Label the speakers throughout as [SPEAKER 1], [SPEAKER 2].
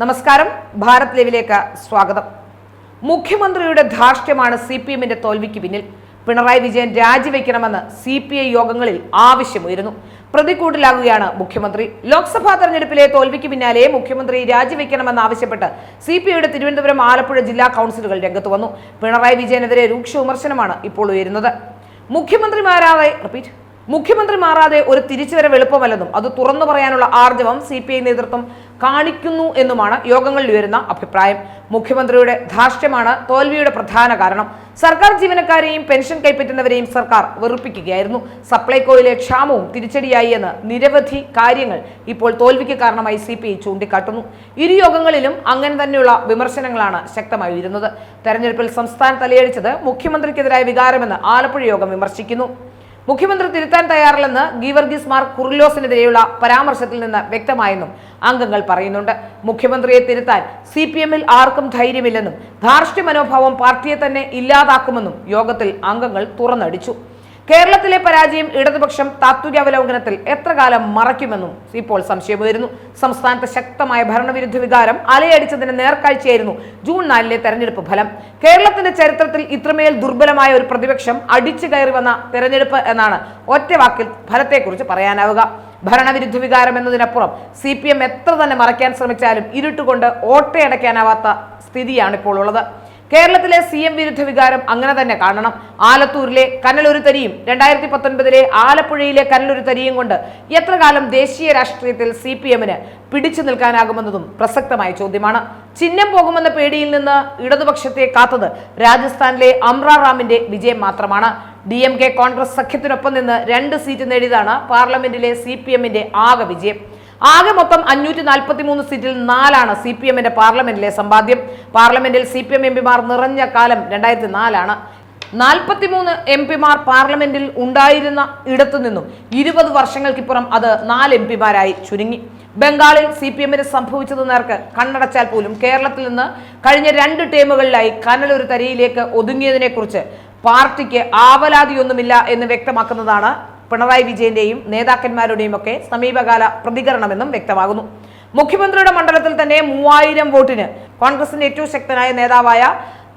[SPEAKER 1] നമസ്കാരം, ഭാരത് ലൈവിലേക്ക് സ്വാഗതം. മുഖ്യമന്ത്രിയുടെ ധാർഷ്ട്യമാണ് CPMന്റെ തോൽവിക്ക് പിന്നിൽ. പിണറായി വിജയൻ രാജിവെക്കണമെന്ന് CPI യോഗങ്ങളിൽ ആവശ്യമുയരുന്നു. പ്രതിക്കൂട്ടിലാകുകയാണ് മുഖ്യമന്ത്രി. ലോക്സഭാ തെരഞ്ഞെടുപ്പിലെ തോൽവിക്ക് പിന്നാലെ മുഖ്യമന്ത്രി രാജിവെക്കണമെന്നാവശ്യപ്പെട്ട് CPIയുടെ തിരുവനന്തപുരം, ആലപ്പുഴ ജില്ലാ കൗൺസിലുകൾ രംഗത്ത് വന്നു. പിണറായി വിജയനെതിരെ രൂക്ഷ വിമർശനമാണ് ഇപ്പോൾ ഉയരുന്നത്. മുഖ്യമന്ത്രി മാറാതെ ഒരു തിരിച്ചുവരവ് എളുപ്പമല്ലെന്നും അത് തുറന്നു പറയാനുള്ള ആർജവം CPI നേതൃത്വം കാണിക്കുന്നു എന്നുമാണ് യോഗങ്ങളിൽ ഉയരുന്ന അഭിപ്രായം. മുഖ്യമന്ത്രിയുടെ ധാർഷ്ട്യമാണ് തോൽവിയുടെ പ്രധാന കാരണം. സർക്കാർ ജീവനക്കാരെയും പെൻഷൻ കൈപ്പറ്റുന്നവരെയും സർക്കാർ വെറുപ്പിക്കുകയായിരുന്നു. സപ്ലൈകോയിലെ ക്ഷാമവും തിരിച്ചടിയായി എന്ന് നിരവധി കാര്യങ്ങൾ ഇപ്പോൾ തോൽവിക്ക് കാരണമായി CPI ചൂണ്ടിക്കാട്ടുന്നു. ഇരു യോഗങ്ങളിലും അങ്ങനെ തന്നെയുള്ള വിമർശനങ്ങളാണ് ശക്തമായി ഉയരുന്നത്. തെരഞ്ഞെടുപ്പിൽ സംസ്ഥാനം തലയടിച്ചത് മുഖ്യമന്ത്രിക്കെതിരായ വികാരമെന്ന് ആലപ്പുഴ യോഗം വിമർശിക്കുന്നു. മുഖ്യമന്ത്രി തിരുത്താൻ തയ്യാറില്ലെന്ന് ഗീവർഗീസ് മാർ കുറിലോസിനെതിരെയുള്ള പരാമർശത്തിൽ നിന്ന് വ്യക്തമായെന്നും അംഗങ്ങൾ പറയുന്നുണ്ട്. മുഖ്യമന്ത്രിയെ തിരുത്താൻ CPMൽ ആർക്കും ധൈര്യമില്ലെന്നും ധാർഷ്ട്യ മനോഭാവം പാർട്ടിയെ തന്നെ ഇല്ലാതാക്കുമെന്നും യോഗത്തിൽ അംഗങ്ങൾ തുറന്നടിച്ചു. കേരളത്തിലെ പരാജയം ഇടതുപക്ഷം താത്വികാവലോകനത്തിൽ എത്ര കാലം മറയ്ക്കുമെന്നും ഇപ്പോൾ സംശയമുയരുന്നു. സംസ്ഥാനത്ത് ശക്തമായ ഭരണവിരുദ്ധ വികാരം അലയടിച്ചതിന് നേർക്കാഴ്ചയായിരുന്നു ജൂൺ 4 തെരഞ്ഞെടുപ്പ് ഫലം. കേരളത്തിന്റെ ചരിത്രത്തിൽ ഇത്രമേൽ ദുർബലമായ ഒരു പ്രതിപക്ഷം അടിച്ചു കയറി വന്ന തെരഞ്ഞെടുപ്പ് എന്നാണ് ഒറ്റവാക്കിൽ ഫലത്തെക്കുറിച്ച് പറയാനാവുക. ഭരണവിരുദ്ധ വികാരം എന്നതിനപ്പുറം CPM എത്ര തന്നെ മറയ്ക്കാൻ ശ്രമിച്ചാലും ഇരുട്ടുകൊണ്ട് ഓട്ടയടയ്ക്കാനാവാത്ത സ്ഥിതിയാണ് ഇപ്പോൾ ഉള്ളത്. കേരളത്തിലെ CM വിരുദ്ധ വികാരം അങ്ങനെ തന്നെ കാണണം. ആലത്തൂരിലെ കനലൊരുത്തരിയും 2019 ആലപ്പുഴയിലെ കനലൊരുത്തരിയും കൊണ്ട് എത്ര കാലം ദേശീയ രാഷ്ട്രീയത്തിൽ CPMന് പിടിച്ചു നിൽക്കാനാകുമെന്നതും പ്രസക്തമായ ചോദ്യമാണ്. ചിഹ്നം പോകുമെന്ന പേടിയിൽ നിന്ന് ഇടതുപക്ഷത്തെ കാത്തത് രാജസ്ഥാനിലെ അമ്ര റാമിന്റെ വിജയം മാത്രമാണ്. DMK കോൺഗ്രസ് സഖ്യത്തിനൊപ്പം നിന്ന് 2 സീറ്റ് നേടിയതാണ് പാർലമെന്റിലെ CPMന്റെ ആകെ വിജയം. ആകെ മൊത്തം 543 സീറ്റിൽ 4 CPMന്റെ പാർലമെന്റിലെ സമ്പാദ്യം. പാർലമെന്റിൽ CPM എംപിമാർ നിറഞ്ഞ കാലം 2004 43 എംപിമാർ പാർലമെന്റിൽ ഉണ്ടായിരുന്ന ഇടത്തു നിന്നും 20 വർഷങ്ങൾക്കിപ്പുറം അത് 4 എംപിമാരായി ചുരുങ്ങി. ബംഗാളിൽ CPMന് സംഭവിച്ചത് നേർക്ക് കണ്ണടച്ചാൽ പോലും കേരളത്തിൽ നിന്ന് കഴിഞ്ഞ 2 ടേമുകളിലായി കനലൊരു തരിയിലേക്ക് ഒതുങ്ങിയതിനെ കുറിച്ച് പാർട്ടിക്ക് ആവലാതിയൊന്നുമില്ല എന്ന് വ്യക്തമാക്കുന്നതാണ് പിണറായി വിജയന്റെയും നേതാക്കന്മാരുടെയും ഒക്കെ സമീപകാല പ്രതികരണമെന്നും വ്യക്തമാകുന്നു. മുഖ്യമന്ത്രിയുടെ മണ്ഡലത്തിൽ തന്നെ 3000 വോട്ടിന് കോൺഗ്രസിന്റെ ഏറ്റവും ശക്തനായ നേതാവായ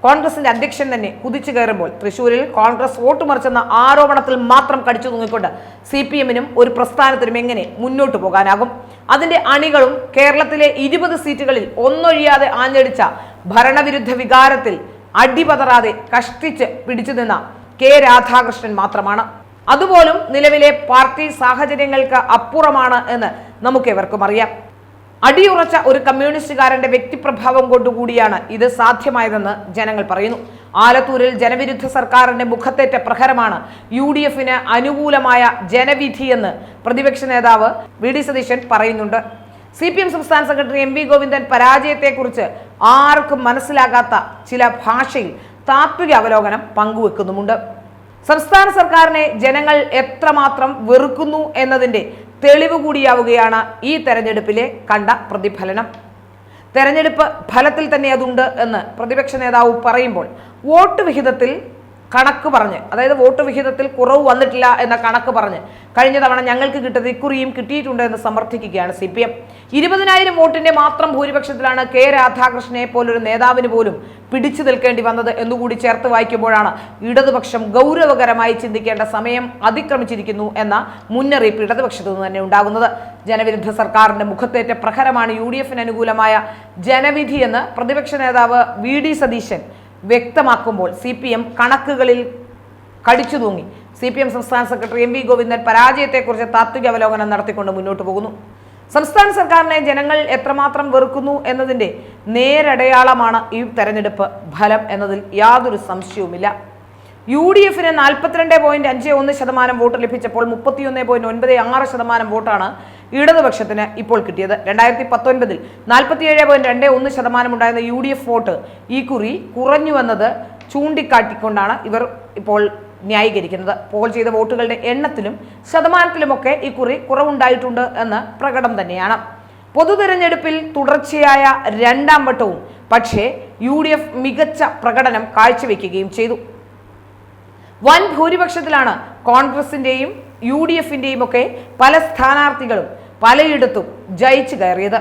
[SPEAKER 1] കോൺഗ്രസിന്റെ അധ്യക്ഷൻ തന്നെ കുതിച്ചു കയറുമ്പോൾ തൃശൂരിൽ കോൺഗ്രസ് വോട്ട് മറിച്ചെന്ന ആരോപണത്തിൽ മാത്രം കടിച്ചു തൂങ്ങിക്കൊണ്ട് CPMനും ഒരു പ്രസ്ഥാനത്തിനും എങ്ങനെ മുന്നോട്ട് പോകാനാകും? അതിന്റെ അണികളും കേരളത്തിലെ 20 സീറ്റുകളിൽ ഒന്നൊഴിയാതെ ആഞ്ഞടിച്ച ഭരണവിരുദ്ധ വികാരത്തിൽ അടിപതറാതെ കഷ്ടിച്ച് പിടിച്ചു നിന്ന K രാധാകൃഷ്ണൻ മാത്രമാണ്. അതുപോലും നിലവിലെ പാർട്ടി സാഹചര്യങ്ങൾക്ക് അപ്പുറമാണ് എന്ന് നമുക്കെവർക്കും അറിയാം. അടിയുറച്ച ഒരു കമ്മ്യൂണിസ്റ്റുകാരന്റെ വ്യക്തിപ്രഭാവം കൊണ്ടുകൂടിയാണ് ഇത് സാധ്യമായതെന്ന് ജനങ്ങൾ പറയുന്നു. ആലത്തൂരിൽ ജനവിരുദ്ധ സർക്കാരിന്റെ മുഖത്തേറ്റ പ്രഹരമാണ് UDFന് അനുകൂലമായ ജനവിധിയെന്ന് പ്രതിപക്ഷ നേതാവ് VD സതീശൻ പറയുന്നുണ്ട്. CPM സംസ്ഥാന സെക്രട്ടറി MV ഗോവിന്ദൻ പരാജയത്തെക്കുറിച്ച് ആർക്കും മനസ്സിലാകാത്ത ചില ഭാഷയിൽ താത്വിക അവലോകനം പങ്കുവെക്കുന്നുമുണ്ട്. സംസ്ഥാന സർക്കാരിനെ ജനങ്ങൾ എത്രമാത്രം വെറുക്കുന്നു എന്നതിന്റെ തെളിവ് കൂടിയാവുകയാണ് ഈ തെരഞ്ഞെടുപ്പിലെ കണ്ട പ്രതിഫലനം. തെരഞ്ഞെടുപ്പ് ഫലത്തിൽ തന്നെ അതുണ്ട് എന്ന് പ്രതിപക്ഷ നേതാവ് പറയുമ്പോൾ വോട്ട് വിഹിതത്തിൽ കണക്ക് പറഞ്ഞ്, അതായത് വോട്ട് വിഹിതത്തിൽ കുറവ് വന്നിട്ടില്ല എന്ന കണക്ക് പറഞ്ഞ് കഴിഞ്ഞ തവണ ഞങ്ങൾക്ക് കിട്ടിയത് ഇക്കുറിയും കിട്ടിയിട്ടുണ്ട് എന്ന് സമർത്ഥിക്കുകയാണ് CPM. 20,000 വോട്ടിന്റെ മാത്രം ഭൂരിപക്ഷത്തിലാണ് K രാധാകൃഷ്ണനെ പോലൊരു നേതാവിന് പോലും പിടിച്ചു നിൽക്കേണ്ടി വന്നത് എന്നുകൂടി ചേർത്ത് വായിക്കുമ്പോഴാണ് ഇടതുപക്ഷം ഗൗരവകരമായി ചിന്തിക്കേണ്ട സമയം അതിക്രമിച്ചിരിക്കുന്നു എന്ന മുന്നറിയിപ്പ് ഇടതുപക്ഷത്തു നിന്ന് തന്നെ ഉണ്ടാകുന്നത്. ജനവിരുദ്ധ സർക്കാരിന്റെ മുഖത്തേറ്റ പ്രഹരമാണ് UDFന് അനുകൂലമായ ജനവിധി എന്ന് പ്രതിപക്ഷ നേതാവ് VD സതീശൻ വ്യക്തമാക്കുമ്പോൾ CPM കണക്കുകളിൽ കടിച്ചു തൂങ്ങി. CPM സംസ്ഥാന സെക്രട്ടറി MV ഗോവിന്ദൻ പരാജയത്തെക്കുറിച്ച് താത്വിക അവലോകനം നടത്തിക്കൊണ്ട് മുന്നോട്ട് പോകുന്നു. സംസ്ഥാന സർക്കാരിനെ ജനങ്ങൾ എത്രമാത്രം വെറുക്കുന്നു എന്നതിന്റെ നേരടയാളമാണ് ഈ തെരഞ്ഞെടുപ്പ് ഫലം എന്നതിൽ യാതൊരു സംശയവുമില്ല. UDFന് 42.51% വോട്ട് ലഭിച്ചപ്പോൾ 31.96% വോട്ടാണ് ഇടതുപക്ഷത്തിന് ഇപ്പോൾ കിട്ടിയത്. 2019 47.21% ഉണ്ടായിരുന്ന UDF വോട്ട് ഈ കുറി കുറഞ്ഞുവെന്നത് ചൂണ്ടിക്കാട്ടിക്കൊണ്ടാണ് ഇവർ ഇപ്പോൾ ന്യായീകരിക്കുന്നത്. പോൾ ചെയ്ത വോട്ടുകളുടെ എണ്ണത്തിലും ശതമാനത്തിലുമൊക്കെ ഈ കുറി കുറവുണ്ടായിട്ടുണ്ട് എന്ന് പ്രകടം തന്നെയാണ്. പൊതു തെരഞ്ഞെടുപ്പിൽ തുടർച്ചയായ 2ാം വട്ടവും പക്ഷേ UDF മികച്ച പ്രകടനം കാഴ്ചവെക്കുകയും ചെയ്തു. വൻ ഭൂരിപക്ഷത്തിലാണ് കോൺഗ്രസിന്റെയും UDFന്റെയും ഒക്കെ പല സ്ഥാനാർത്ഥികളും പലയിടത്തും ജയിച്ചു കയറിയത്.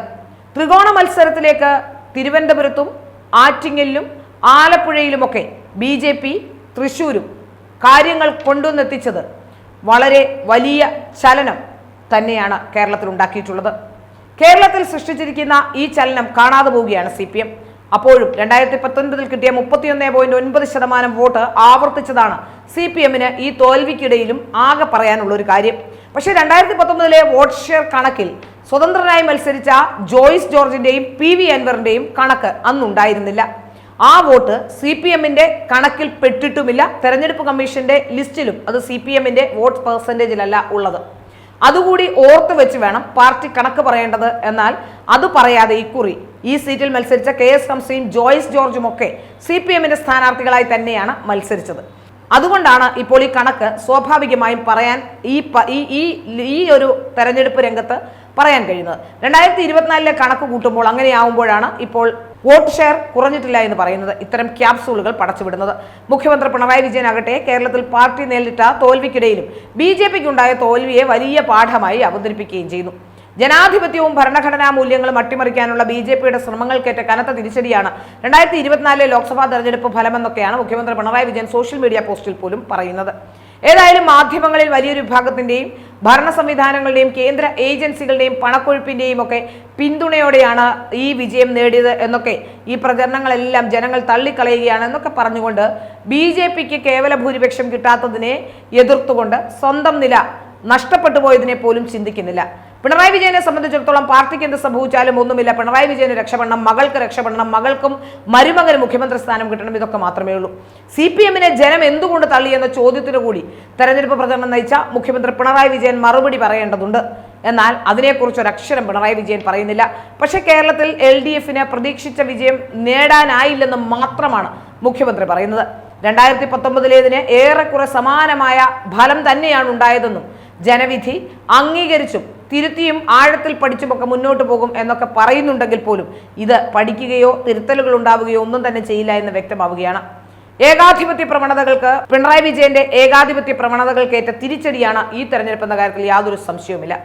[SPEAKER 1] ത്രികോണ മത്സരത്തിലേക്ക് തിരുവനന്തപുരത്തും ആറ്റിങ്ങലിലും ആലപ്പുഴയിലുമൊക്കെ BJP തൃശ്ശൂരും കാര്യങ്ങൾ കൊണ്ടുവന്നെത്തിച്ചത് വളരെ വലിയ ചലനം തന്നെയാണ് കേരളത്തിൽ ഉണ്ടാക്കിയിട്ടുള്ളത്. കേരളത്തിൽ സൃഷ്ടിച്ചിരിക്കുന്ന ഈ ചലനം കാണാതെ പോവുകയാണ് CPM. അപ്പോഴും 2019 കിട്ടിയ 31.9% വോട്ട് ആവർത്തിച്ചതാണ് CPMന് ഈ തോൽവിക്കിടയിലും ആകെ പറയാനുള്ള ഒരു കാര്യം. പക്ഷേ 2019 വോട്ട് ഷെയർ കണക്കിൽ സ്വതന്ത്രനായി മത്സരിച്ച ജോയ്സ് ജോർജിന്റെയും PV അൻവറിന്റെയും കണക്ക് അന്നുണ്ടായിരുന്നില്ല. ആ വോട്ട് CPMന്റെ കണക്കിൽ പെട്ടിട്ടുമില്ല. തെരഞ്ഞെടുപ്പ് കമ്മീഷന്റെ ലിസ്റ്റിലും അത് CPMന്റെ വോട്ട് പെർസെന്റേജിലല്ല ഉള്ളത്. അതുകൂടി ഓർത്ത് വെച്ച് വേണം പാർട്ടി കണക്ക് പറയേണ്ടത്. എന്നാൽ അത് പറയാതെ ഇക്കുറി ഈ സീറ്റിൽ മത്സരിച്ച KS ഹംസയും ജോയ്സ് ജോർജും ഒക്കെ CPMന്റെ സ്ഥാനാർത്ഥികളായി തന്നെയാണ് മത്സരിച്ചത്. അതുകൊണ്ടാണ് ഇപ്പോൾ ഈ കണക്ക് സ്വാഭാവികമായും പറയാൻ ഈ ഒരു തെരഞ്ഞെടുപ്പ് രംഗത്ത് പറയാൻ കഴിയുന്നത്. 2024 കണക്ക് കൂട്ടുമ്പോൾ അങ്ങനെയാവുമ്പോഴാണ് ഇപ്പോൾ വോട്ട് ഷെയർ കുറഞ്ഞിട്ടില്ല എന്ന് പറയുന്നത്, ഇത്തരം ക്യാപ്സൂളുകൾ പടച്ചുവിടുന്നത്. മുഖ്യമന്ത്രി പിണറായി വിജയനാകട്ടെ കേരളത്തിൽ പാർട്ടി നേരിട്ട തോൽവിക്കിടയിലും BJPക്കുണ്ടായ തോൽവിയെ വലിയ പാഠമായി അവതരിപ്പിക്കുകയും ചെയ്യുന്നു. ജനാധിപത്യവും ഭരണഘടനാ മൂല്യങ്ങളും അട്ടിമറിക്കാനുള്ള BJPയുടെ ശ്രമങ്ങൾക്കേറ്റ കനത്ത തിരിച്ചടിയാണ് 2024 ലോക്സഭാ തെരഞ്ഞെടുപ്പ് ഫലമെന്നൊക്കെയാണ് മുഖ്യമന്ത്രി പിണറായി വിജയൻ സോഷ്യൽ മീഡിയ പോസ്റ്റിൽ പോലും പറയുന്നത്. ഏതായാലും മാധ്യമങ്ങളിൽ വലിയൊരു വിഭാഗത്തിന്റെയും ഭരണ സംവിധാനങ്ങളുടെയും കേന്ദ്ര ഏജൻസികളുടെയും പണക്കൊഴുപ്പിന്റെയും ഒക്കെ പിന്തുണയോടെയാണ് ഈ വിജയം നേടിയത് എന്നൊക്കെ ഈ പ്രചരണങ്ങളെല്ലാം ജനങ്ങൾ തള്ളിക്കളയുകയാണ് എന്നൊക്കെ പറഞ്ഞുകൊണ്ട് BJPക്ക് കേവല ഭൂരിപക്ഷം കിട്ടാത്തതിനെ എതിർത്തുകൊണ്ട് സ്വന്തം നില നഷ്ടപ്പെട്ടു പോയതിനെ പോലും ചിന്തിക്കുന്നില്ല. പിണറായി വിജയനെ സംബന്ധിച്ചിടത്തോളം പാർട്ടിക്ക് എന്ത് സംഭവിച്ചാലും ഒന്നുമില്ല, പിണറായി വിജയന് രക്ഷപ്പെടണം, മകൾക്ക് രക്ഷപ്പെടണം, മകൾക്കും മരുമകന് മുഖ്യമന്ത്രി സ്ഥാനം കിട്ടണം, ഇതൊക്കെ മാത്രമേ ഉള്ളൂ. CPMനെ ജനം എന്തുകൊണ്ട് തള്ളി എന്ന ചോദ്യത്തിനു കൂടി തെരഞ്ഞെടുപ്പ് പ്രചരണം നയിച്ച മുഖ്യമന്ത്രി പിണറായി വിജയൻ മറുപടി പറയേണ്ടതുണ്ട്. എന്നാൽ അതിനെക്കുറിച്ച് ഒരക്ഷരം പിണറായി വിജയൻ പറയുന്നില്ല. പക്ഷേ കേരളത്തിൽ LDFന് പ്രതീക്ഷിച്ച വിജയം നേടാനായില്ലെന്ന് മാത്രമാണ് മുഖ്യമന്ത്രി പറയുന്നത്. 2019 ഏറെക്കുറെ സമാനമായ ഫലം തന്നെയാണ് ഉണ്ടായതെന്നും ജനവിധി അംഗീകരിച്ചും തിരുത്തിയും ആഴത്തിൽ പഠിച്ചുമൊക്കെ മുന്നോട്ട് പോകും എന്നൊക്കെ പറയുന്നുണ്ടെങ്കിൽ പോലും ഇത് പഠിക്കുകയോ തിരുത്തലുകൾ ഉണ്ടാവുകയോ ഒന്നും തന്നെ ചെയ്യില്ല എന്ന് വ്യക്തമാവുകയാണ്. ഏകാധിപത്യ പ്രവണതകൾക്ക് പിണറായി വിജയന്റെ ഏകാധിപത്യ പ്രവണതകൾക്കേറ്റ തിരിച്ചടിയാണ് ഈ തെരഞ്ഞെടുപ്പ് എന്ന കാര്യത്തിൽ യാതൊരു സംശയവുമില്ല.